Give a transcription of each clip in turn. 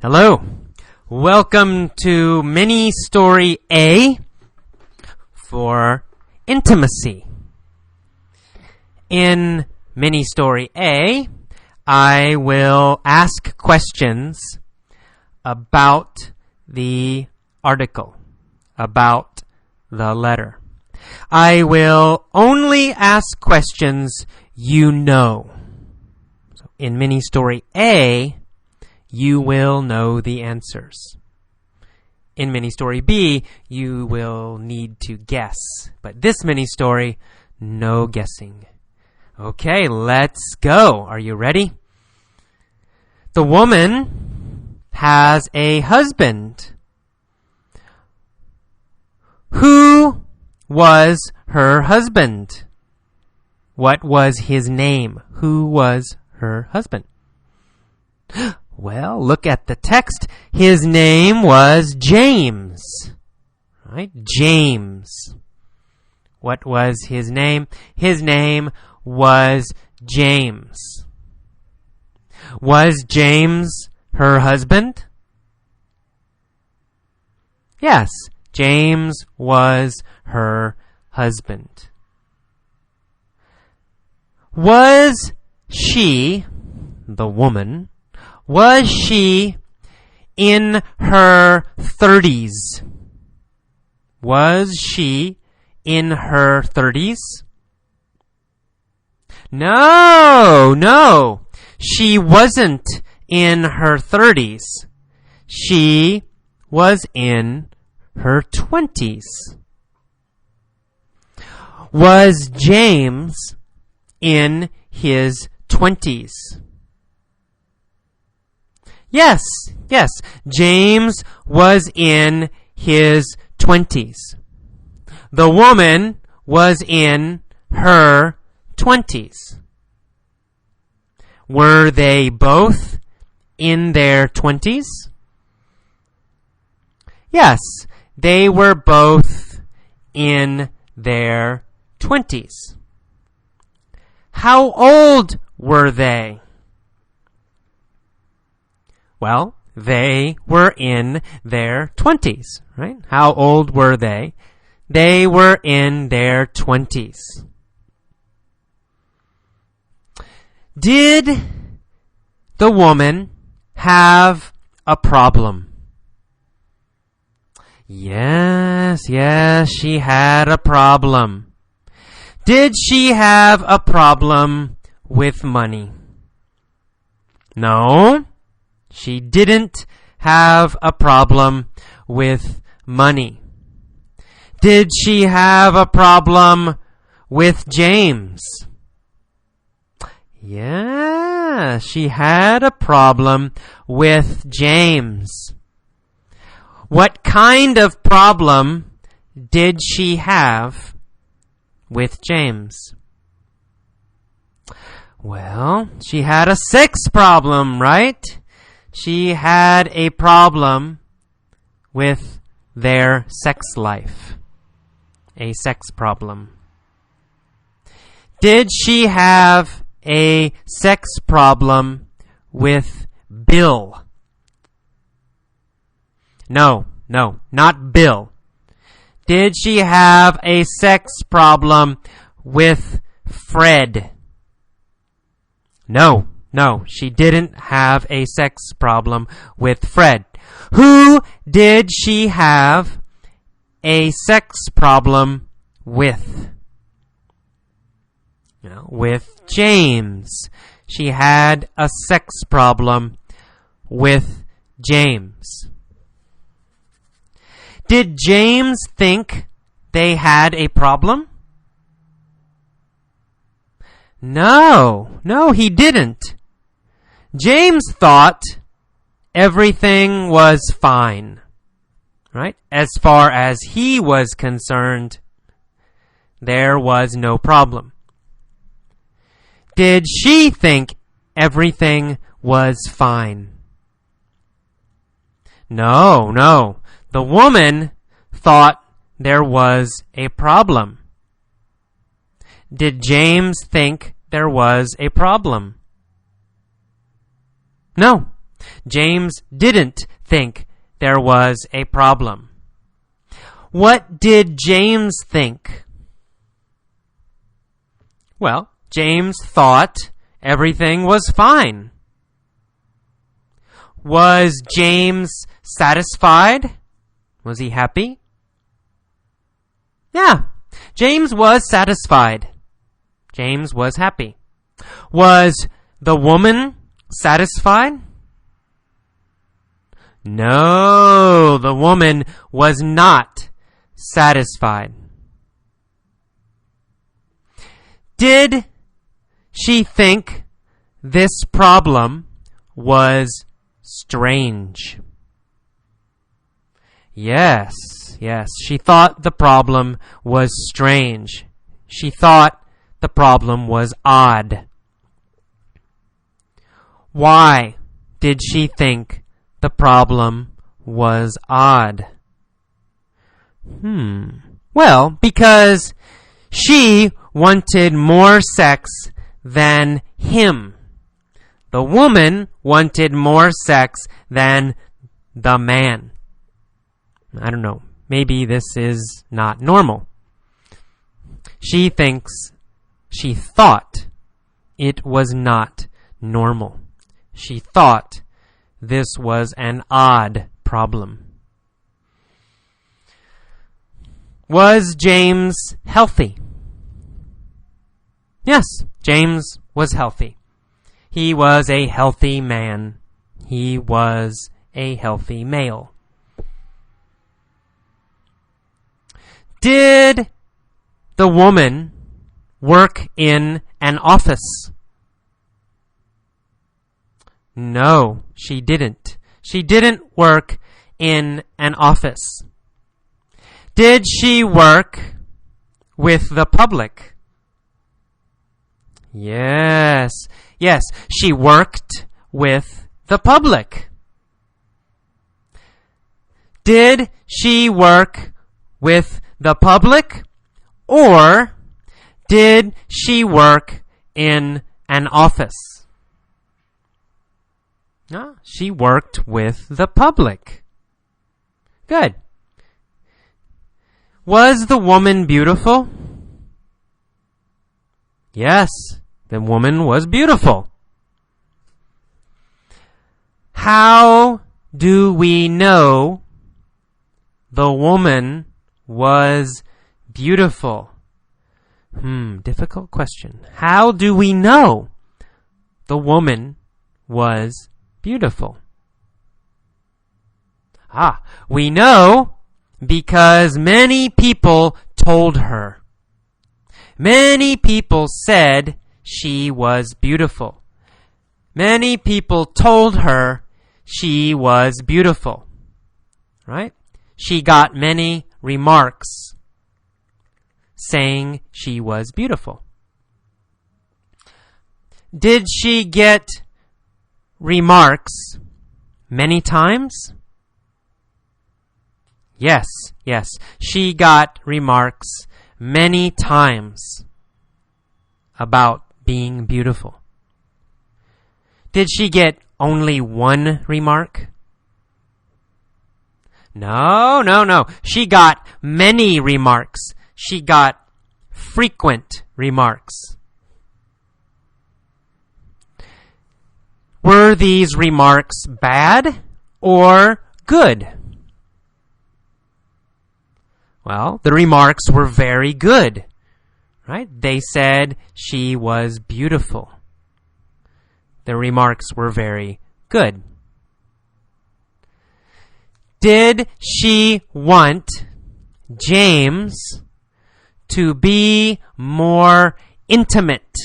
Hello. Welcome to Ministory A for intimacy. In Ministory A, I will ask questions about the article, about the letter. I will only ask questions you know. So in Ministory A, you will know the answers. In Ministory B, you will need to guess. But this Ministory, no guessing. Okay, let's go. Are you ready? The woman has a husband. Who was her husband? What was his name? Who was her husband? Well, look at the text. His name was James. Right? James. What was his name? His name was James. Was James her husband? Yes, James was her husband. Was she, the woman, was she in her 30s? Was she in her 30s? No. She wasn't in her 30s. She was in her 20s. Was James in his 20s? Yes, James was in his 20s. The woman was in her 20s. Were they both in their 20s? Yes, they were both in their 20s. How old were they? Well, they were in their 20s, right? How old were they? They were in their 20s. Did the woman have a problem? Yes, she had a problem. Did she have a problem with money? No. She didn't have a problem with money. Did she have a problem with James? Yeah, she had a problem with James. What kind of problem did she have with James? Well, she had a sex problem, right? She had a problem with their sex life. A sex problem. Did she have a sex problem with Bill? No, not Bill. Did she have a sex problem with Fred? No, she didn't have a sex problem with Fred. Who did she have a sex problem with? With James. She had a sex problem with James. Did James think they had a problem? No, he didn't. James thought everything was fine, right? As far as he was concerned, there was no problem. Did she think everything was fine? No. The woman thought there was a problem. Did James think there was a problem? No, James didn't think there was a problem. What did James think? Well, James thought everything was fine. Was James satisfied? Was he happy? Yeah, James was satisfied. James was happy. Was the woman satisfied? No, the woman was not satisfied. Did she think this problem was strange? Yes, she thought the problem was strange. She thought the problem was odd. Why did she think the problem was odd? Well, because she wanted more sex than him. The woman wanted more sex than the man. I don't know. Maybe this is not normal. She thought it was not normal. She thought this was an odd problem. Was James healthy? Yes, James was healthy. He was a healthy man. He was a healthy male. Did the woman work in an office? No, she didn't. She didn't work in an office. Did she work with the public? Yes, she worked with the public. Did she work with the public, or did she work in an office? No, she worked with the public. Good. Was the woman beautiful? Yes, the woman was beautiful. How do we know the woman was beautiful? Difficult question. How do we know the woman was beautiful? We know because many people told her. Many people said she was beautiful. Many people told her she was beautiful. Right? She got many remarks saying she was beautiful. Did she get remarks many times? Yes. She got remarks many times about being beautiful. Did she get only one remark? No. She got many remarks. She got frequent remarks. Were these remarks bad or good? Well, the remarks were very good, right? They said she was beautiful. The remarks were very good. Did she want James to be more intimate?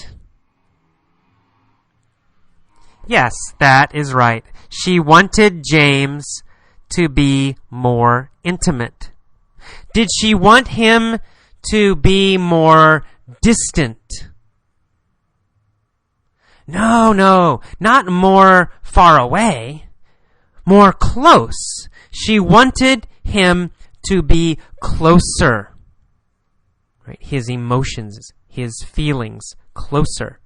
Yes, that is right. She wanted James to be more intimate. Did she want him to be more distant? No, not more far away, more close. She wanted him to be closer. Right? His emotions, his feelings, closer.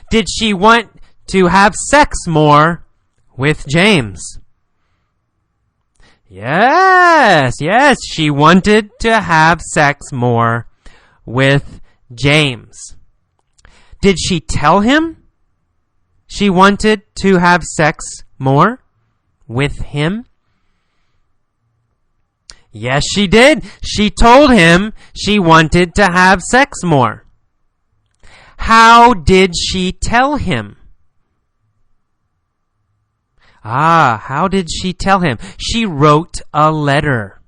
Did she want to have sex more with James. Yes, she wanted to have sex more with James. Did she tell him she wanted to have sex more with him? Yes, she did. She told him she wanted to have sex more. How did she tell him? How did she tell him? She wrote a letter.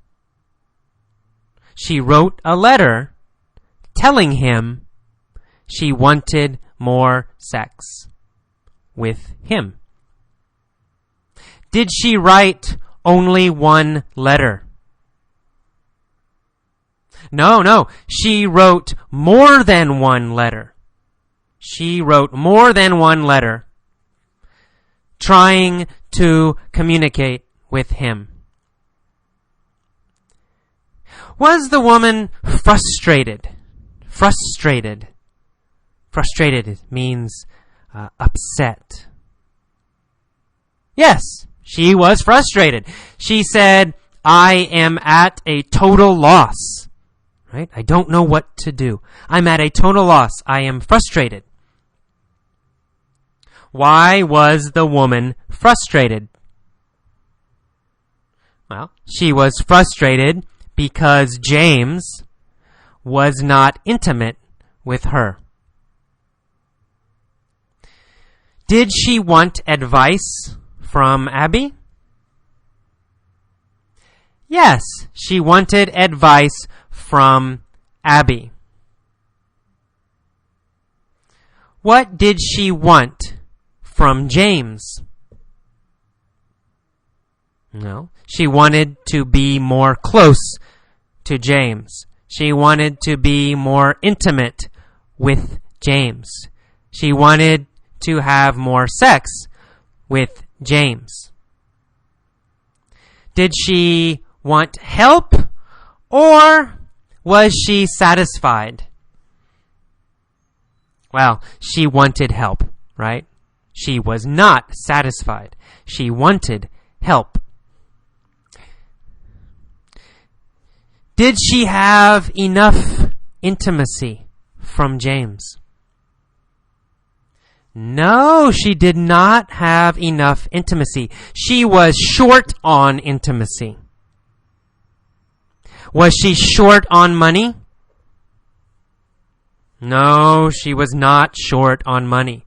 She wrote a letter telling him she wanted more sex with him. Did she write only one letter? No. She wrote more than one letter. She wrote more than one letter trying to communicate with him. Was the woman frustrated? Frustrated means upset. Yes, she was frustrated. She said, I am at a total loss. Right? I don't know what to do. I'm at a total loss. I am frustrated. Why was the woman frustrated? Well, she was frustrated because James was not intimate with her. Did she want advice from Abby? Yes, she wanted advice from Abby. What did she want from James? No, she wanted to be more close to James. She wanted to be more intimate with James. She wanted to have more sex with James. Did she want help or was she satisfied? Well, she wanted help, right? She was not satisfied. She wanted help. Did she have enough intimacy from James? No, she did not have enough intimacy. She was short on intimacy. Was she short on money? No, she was not short on money.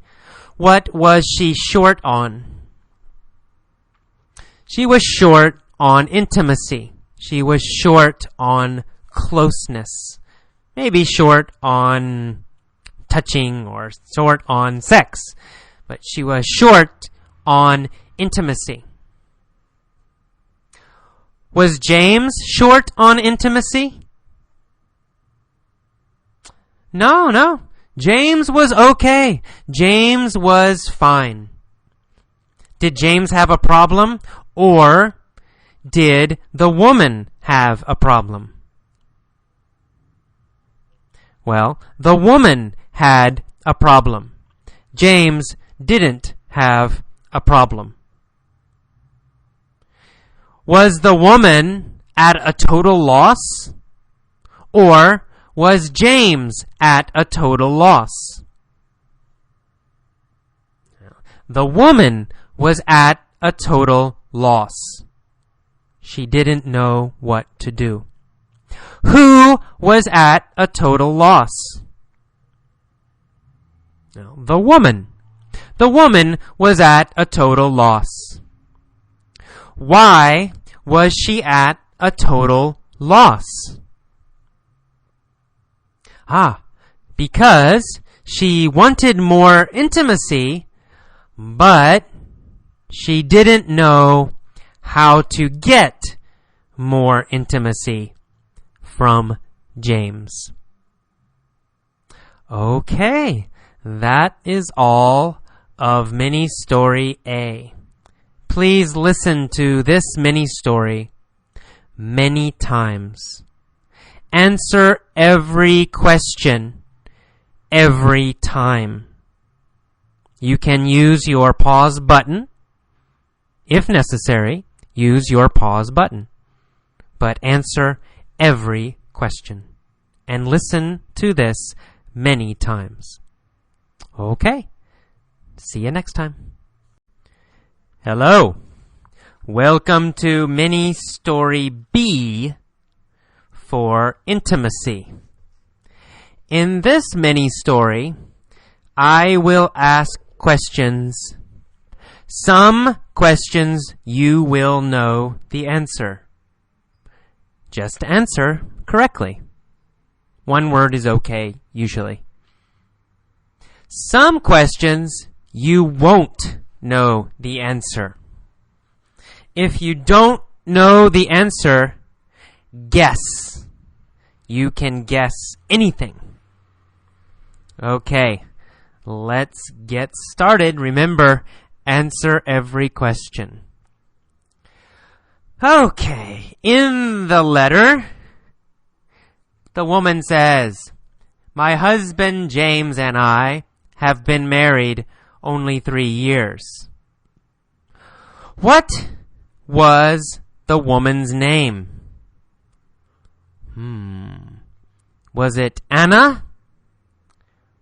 What was she short on? She was short on intimacy. She was short on closeness. Maybe short on touching or short on sex. But she was short on intimacy. Was James short on intimacy? No. James was okay. James was fine. Did James have a problem? Or did the woman have a problem? Well, the woman had a problem. James didn't have a problem. Was the woman at a total loss? Or was James at a total loss? The woman was at a total loss. She didn't know what to do. Who was at a total loss? The woman. The woman was at a total loss. Why was she at a total loss? Because she wanted more intimacy, but she didn't know how to get more intimacy from James. Okay, that is all of mini story A. Please listen to this mini story many times. Answer every question every time. You can use your pause button If necessary, use your pause button. But answer every question. And listen to this many times. Okay. See you next time. Hello. Welcome to Ministory B for intimacy. In this mini-story, I will ask questions. Some questions you will know the answer. Just answer correctly. One word is okay, usually. Some questions you won't know the answer. If you don't know the answer, guess. You can guess anything. Okay, let's get started. Remember, answer every question. Okay, in the letter, the woman says, "My husband James and I have been married only 3 years." What was the woman's name? Was it Anna?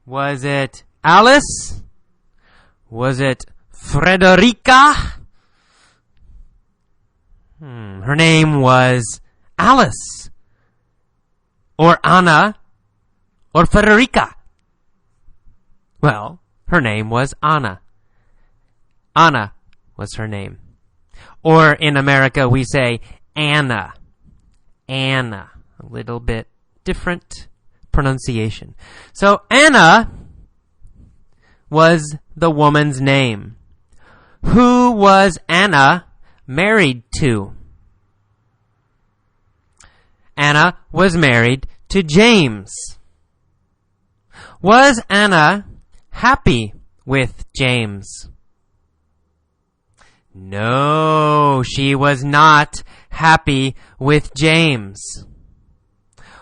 Was it Alice? Was it Frederica? Her name was Alice, or Anna, or Frederica. Well, her name was Anna. Anna was her name. Or in America we say Anna. Anna. A little bit different pronunciation. So Anna was the woman's name. Who was Anna married to? Anna was married to James. Was Anna happy with James? No, she was not happy with James.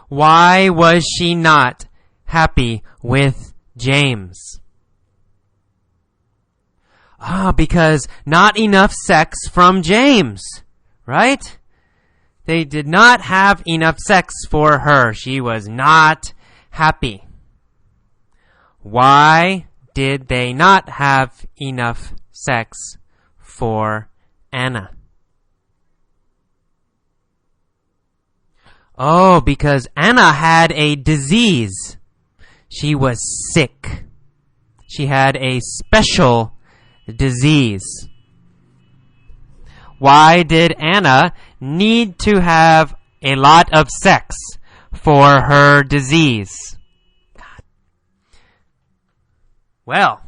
Why was she not happy with James? Because not enough sex from James, right? They did not have enough sex for her. She was not happy. Why did they not have enough sex for Anna? Oh, because Anna had a disease. She was sick. She had a special disease. Why did Anna need to have a lot of sex for her disease? Well,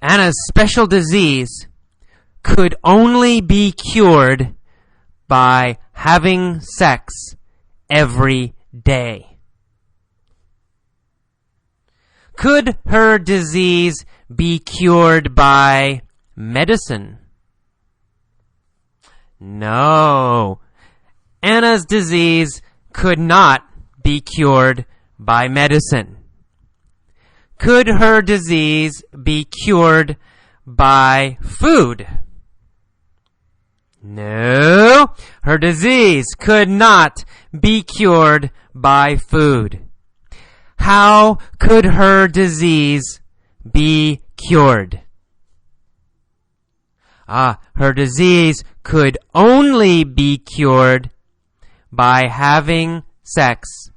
Anna's special disease could only be cured by having sex every day. Could her disease be cured by medicine? No. Anna's disease could not be cured by medicine. Could her disease be cured by food? No. Her disease could not be cured by food. How could her disease be cured? Her disease could only be cured by having sex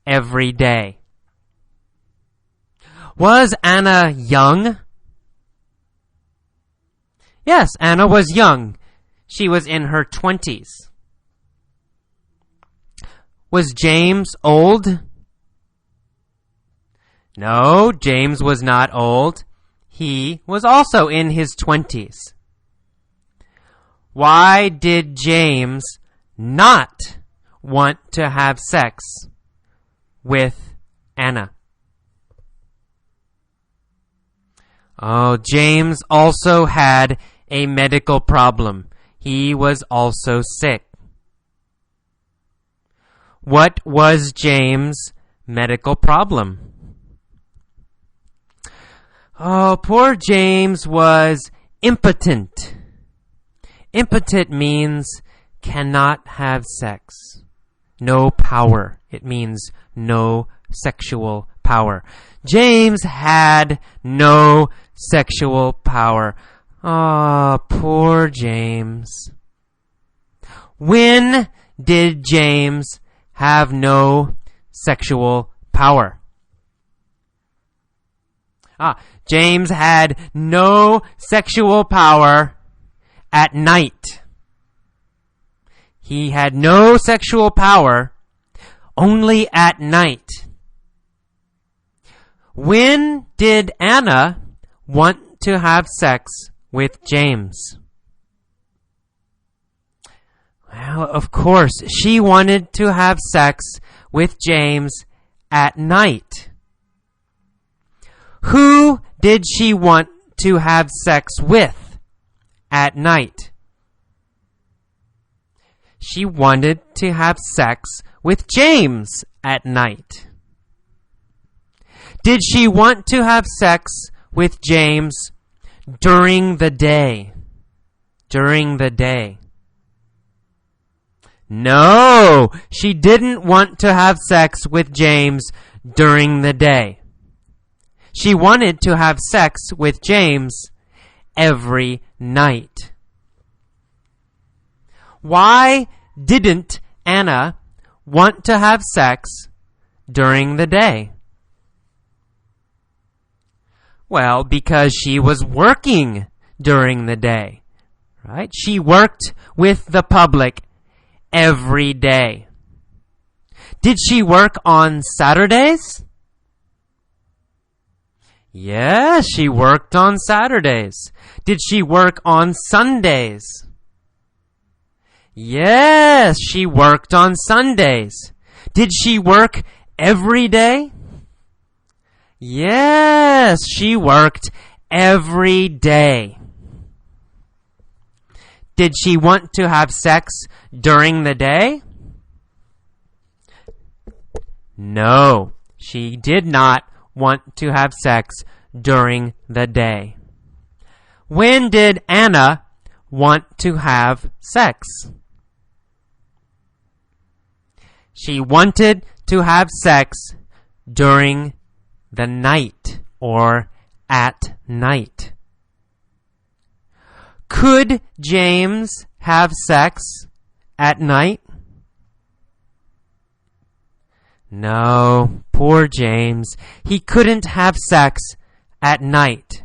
every day. Was Anna young? Yes, Anna was young. She was in her 20s. Was James old? No, James was not old. He was also in his 20s. Why did James not want to have sex with Anna? Oh, James also had a medical problem. He was also sick. What was James' medical problem? Oh, poor James was impotent. Impotent means cannot have sex. No power. It means no sexual power. James had no sexual power. Ah, poor James. When did James have no sexual power? James had no sexual power at night. He had no sexual power only at night. When did Anna want to have sex with James? Well, of course, she wanted to have sex with James at night. Who did she want to have sex with at night? She wanted to have sex with James at night. Did she want to have sex with James during the day? During the day. No, she didn't want to have sex with James during the day. She wanted to have sex with James every night. Why didn't Anna want to have sex during the day? Well, because she was working during the day, right? She worked with the public every day. Did she work on Saturdays? Yes, she worked on Saturdays. Did she work on Sundays? Yes, she worked on Sundays. Did she work every day? Yes, she worked every day. Did she want to have sex during the day? No, she did not want to have sex during the day. When did Anna want to have sex? She wanted to have sex during the night or at night. Could James have sex at night? No, poor James. He couldn't have sex at night.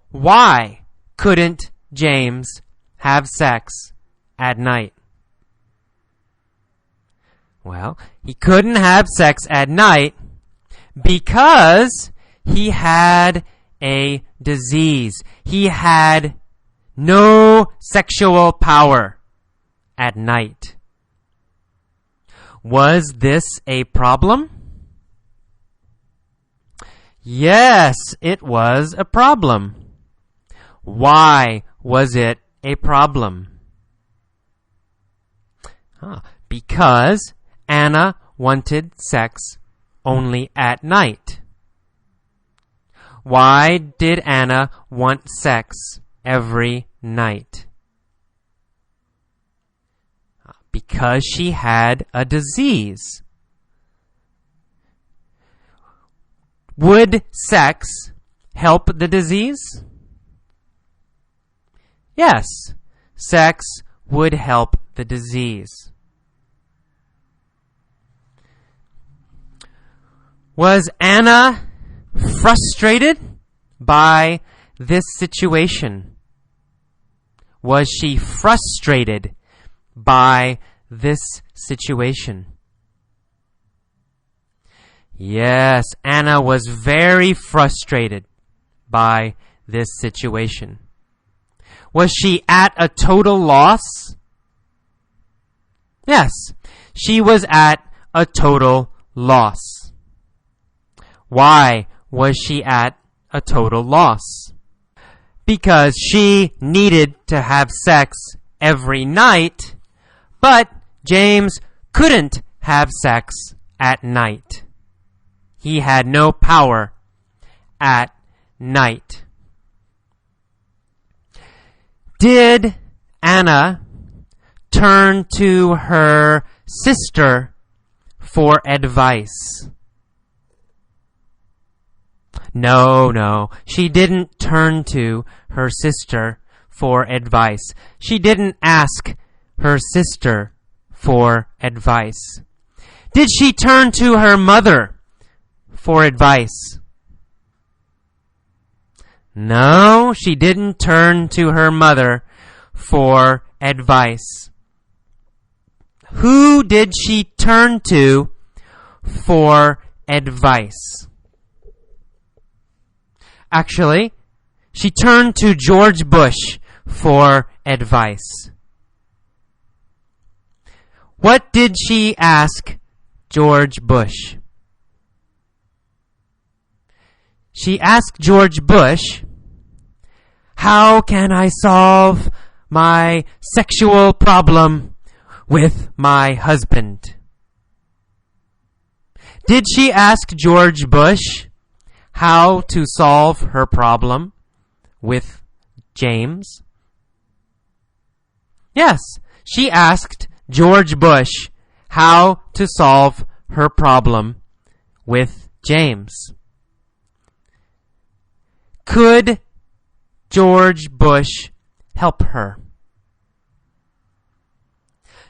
Why couldn't James have sex at night? Well, he couldn't have sex at night because he had a disease. He had no sexual power at night. Was this a problem? Yes, it was a problem. Why was it a problem? Because Anna wanted sex only at night. Why did Anna want sex every night? Because she had a disease. Would sex help the disease? Yes, sex would help the disease. Was Anna frustrated by this situation? Was she frustrated by this situation? Yes, Anna was very frustrated by this situation. Was she at a total loss? Yes, she was at a total loss. Why was she at a total loss? Because she needed to have sex every night, but James couldn't have sex at night. He had no power at night. Did Anna turn to her sister for advice? No, she didn't turn to her sister for advice. She didn't ask her sister for advice. Did she turn to her mother for advice? No, she didn't turn to her mother for advice. Who did she turn to for advice? Actually, she turned to George Bush for advice. What did she ask George Bush? She asked George Bush, "How can I solve my sexual problem with my husband?" Did she ask George Bush how to solve her problem with James? Yes, she asked George Bush how to solve her problem with James. Could George Bush help her?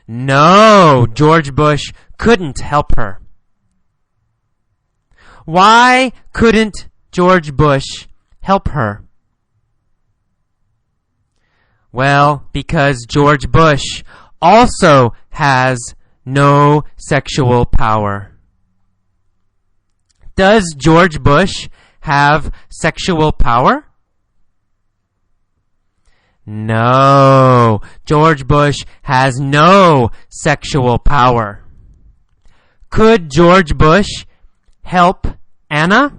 No, George Bush couldn't help her. Why couldn't George Bush help her? Well, because George Bush also has no sexual power. Does George Bush have sexual power? No, George Bush has no sexual power. Could George Bush help Anna?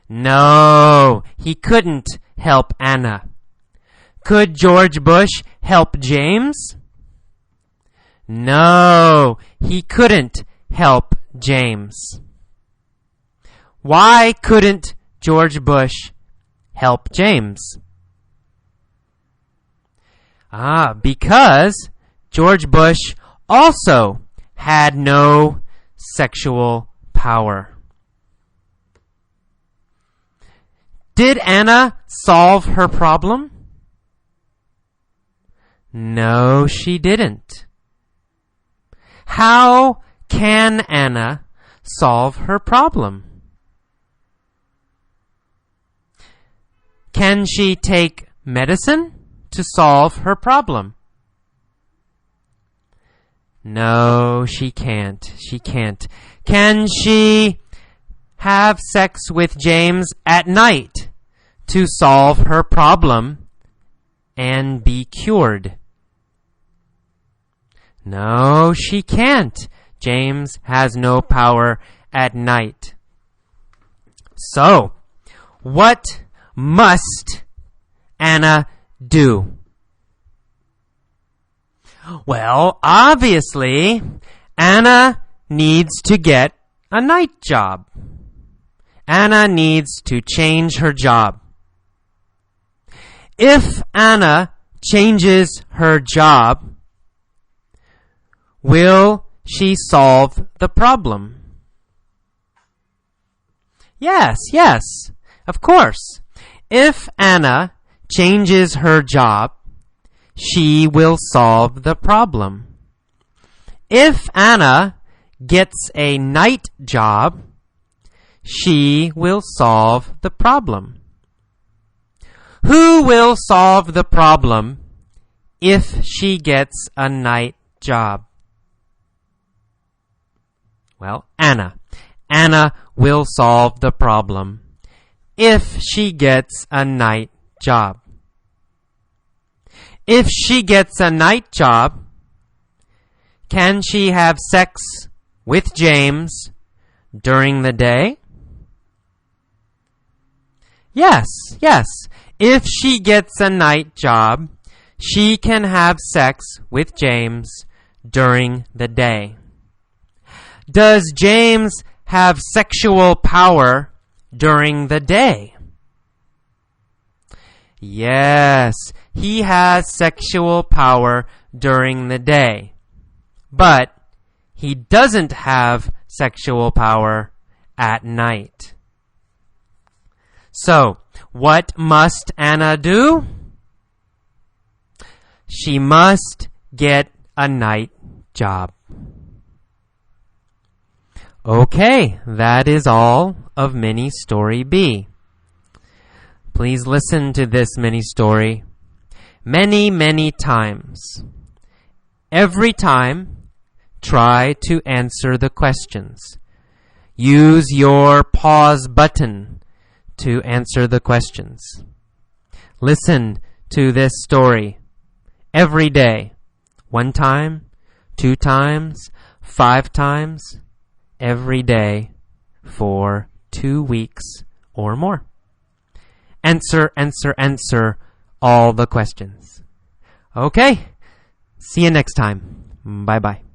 No, he couldn't help Anna. Could George Bush help James? No, he couldn't help James. Why couldn't George Bush help James? Because George Bush also had no sexual power. Did Anna solve her problem? No, she didn't. How can Anna solve her problem? Can she take medicine to solve her problem? No, she can't. She can't. Can she have sex with James at night to solve her problem and be cured? No, she can't. James has no power at night. So, what must Anna do? Well, obviously, Anna needs to get a night job. Anna needs to change her job. If Anna changes her job, will she solve the problem? Yes, of course. If Anna changes her job, she will solve the problem. If Anna gets a night job, she will solve the problem. Who will solve the problem if she gets a night job? Well, Anna. Anna will solve the problem if she gets a night job. If she gets a night job, can she have sex with James during the day? Yes. If she gets a night job, she can have sex with James during the day. Does James have sexual power during the day? Yes, he has sexual power during the day, but he doesn't have sexual power at night. So, what must Anna do? She must get a night job. Okay, that is all of mini story B. Please listen to this mini story many, many times. Every time, try to answer the questions. Use your pause button to answer the questions. Listen to this story every day. 1 time, 2 times, 5 times, every day for 2 weeks or more. Answer all the questions. Okay, see you next time. Bye-bye.